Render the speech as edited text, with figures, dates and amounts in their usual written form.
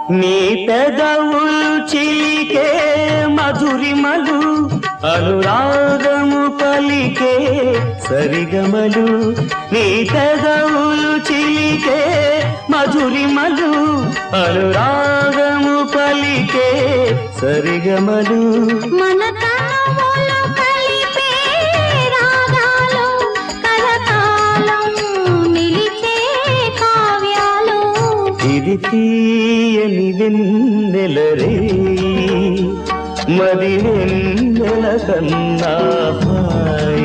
నీ పెదవులు చిలికే మధురిమలు అనురాగము పలికే సరిగమలు నీ పెదవులు చిలికే మధురిమలు అనురాగము పలికే సరిగమలు మన తనువులు కలిపే రాగాలు కలకాలం నిలిచే కావ్యాలు ఇది తీయని వెన్నెలరే మది వెన్నెల కన్నా హాయి